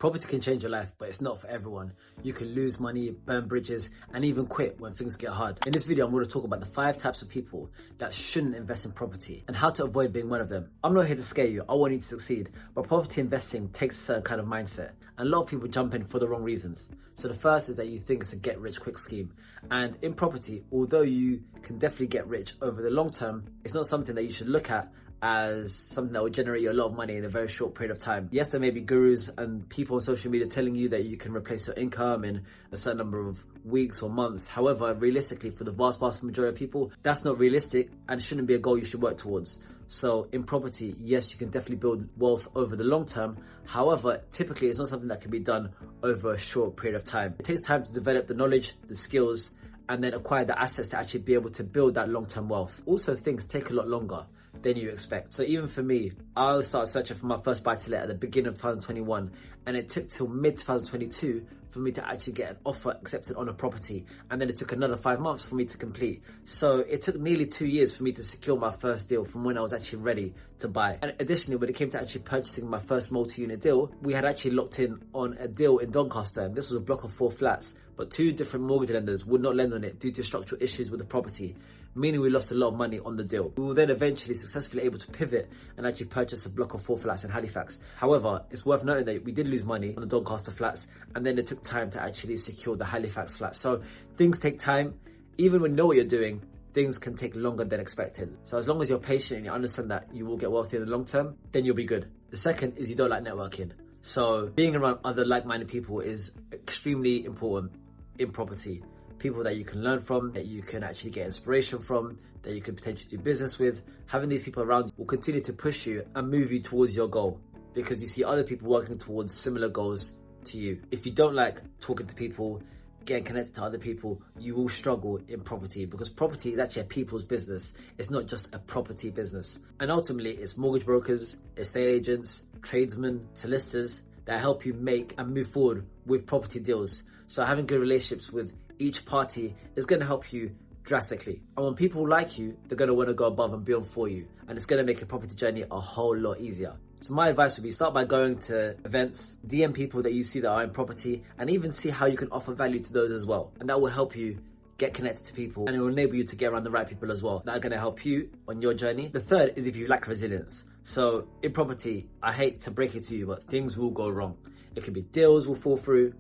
Property can change your life, but it's not for everyone. You can lose money, burn bridges, and even quit when things get hard. In this video, I'm going to talk about the 5 types of people that shouldn't invest in property and how to avoid being one of them. I'm not here to scare you, I want you to succeed, but property investing takes a certain kind of mindset, and a lot of people jump in for the wrong reasons. So the first is that you think it's a get rich quick scheme. And in property, although you can definitely get rich over the long term, it's not something that you should look at as something that will generate you a lot of money in a very short period of time. Yes, there may be gurus and people on social media telling you that you can replace your income in a certain number of weeks or months. However, realistically, for the vast majority of people, that's not realistic and shouldn't be a goal you should work towards. So in property, yes, you can definitely build wealth over the long term. However, typically it's not something that can be done over a short period of time. It takes time to develop the knowledge, the skills, and then acquire the assets to actually be able to build that long-term wealth. Also, things take a lot longer than you expect. So even for me, I started searching for my first buy-to-let at the beginning of 2021, and it took till mid 2022 for me to actually get an offer accepted on a property, and then it took another 5 months for me to complete. So it took nearly 2 years for me to secure my first deal from when I was actually ready to buy. And additionally, when it came to actually purchasing my first multi-unit deal, we had actually locked in on a deal in Doncaster, and this was a block of 4 flats, but 2 different mortgage lenders would not lend on it due to structural issues with the property, meaning we lost a lot of money on the deal. We were then eventually successfully able to pivot and actually purchase a block of 4 flats in Halifax. However, it's worth noting that we did lose money on the Doncaster flats, and then it took time to actually secure the Halifax flats. So things take time. Even when you know what you're doing, things can take longer than expected. So as long as you're patient and you understand that you will get wealthy in the long term, then you'll be good. The second is you don't like networking. So being around other like-minded people is extremely important in property. People that you can learn from, that you can actually get inspiration from, that you can potentially do business with. Having these people around will continue to push you and move you towards your goal, because you see other people working towards similar goals to you. If you don't like talking to people, getting connected to other people, you will struggle in property, because property is actually a people's business. It's not just a property business. And ultimately, it's mortgage brokers, estate agents, tradesmen, solicitors that help you make and move forward with property deals. So having good relationships with each party is going to help you drastically. And when people like you, they're going to want to go above and beyond for you, and it's going to make your property journey a whole lot easier. So my advice would be, start by going to events, DM people that you see that are in property, and even see how you can offer value to those as well. And that will help you get connected to people, and it will enable you to get around the right people as well that are going to help you on your journey. The third is if you lack resilience. So in property, I hate to break it to you, but things will go wrong. It could be deals will fall through.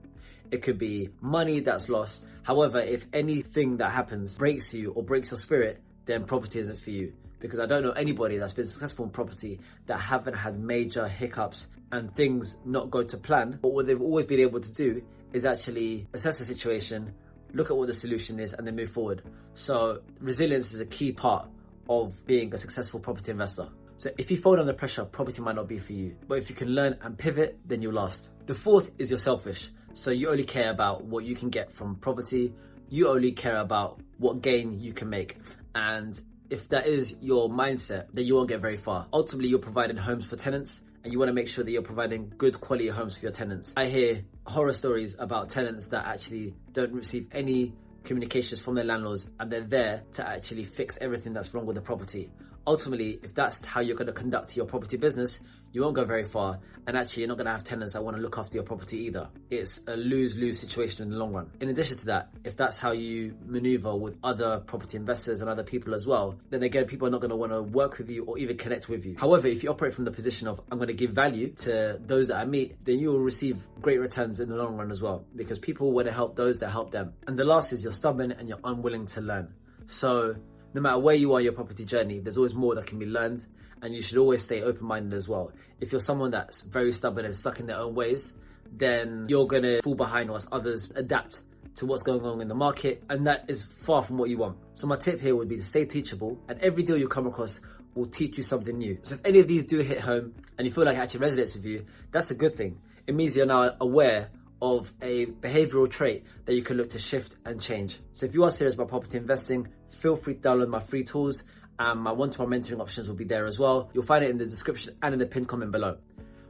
It could be money that's lost. However, if anything that happens breaks you or breaks your spirit, then property isn't for you. Because I don't know anybody that's been successful in property that haven't had major hiccups and things not go to plan. But what they've always been able to do is actually assess the situation, look at what the solution is, and then move forward. So resilience is a key part of being a successful property investor. So if you fold under pressure, property might not be for you. But if you can learn and pivot, then you'll last. The fourth is you're selfish. So you only care about what you can get from property. You only care about what gain you can make. And if that is your mindset, then you won't get very far. Ultimately, you're providing homes for tenants, and you want to make sure that you're providing good quality homes for your tenants. I hear horror stories about tenants that actually don't receive any communications from their landlords, and they're there to actually fix everything that's wrong with the property. Ultimately, if that's how you're going to conduct your property business, you won't go very far, and actually you're not going to have tenants that want to look after your property either. It's a lose-lose situation in the long run. In addition to that, if that's how you maneuver with other property investors and other people as well, then again, people are not going to want to work with you or even connect with you. However, if you operate from the position of, I'm going to give value to those that I meet, then you will receive great returns in the long run as well, because people want to help those that help them. And the last is you're stubborn and you're unwilling to learn. So no matter where you are in your property journey, there's always more that can be learned, and you should always stay open-minded as well. If you're someone that's very stubborn and stuck in their own ways, then you're going to fall behind whilst others adapt to what's going on in the market, and that is far from what you want. So my tip here would be to stay teachable, and every deal you come across will teach you something new. So if any of these do hit home and you feel like it actually resonates with you, that's a good thing. It means you're now aware of a behavioral trait that you can look to shift and change. So if you are serious about property investing, feel free to download my free tools, and my one-to-one mentoring options will be there as well. You'll find it in the description and in the pinned comment below.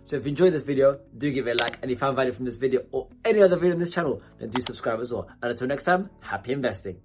So if you enjoyed this video, do give it a like, and if you found value from this video or any other video on this channel, then do subscribe as well. And until next time, happy investing.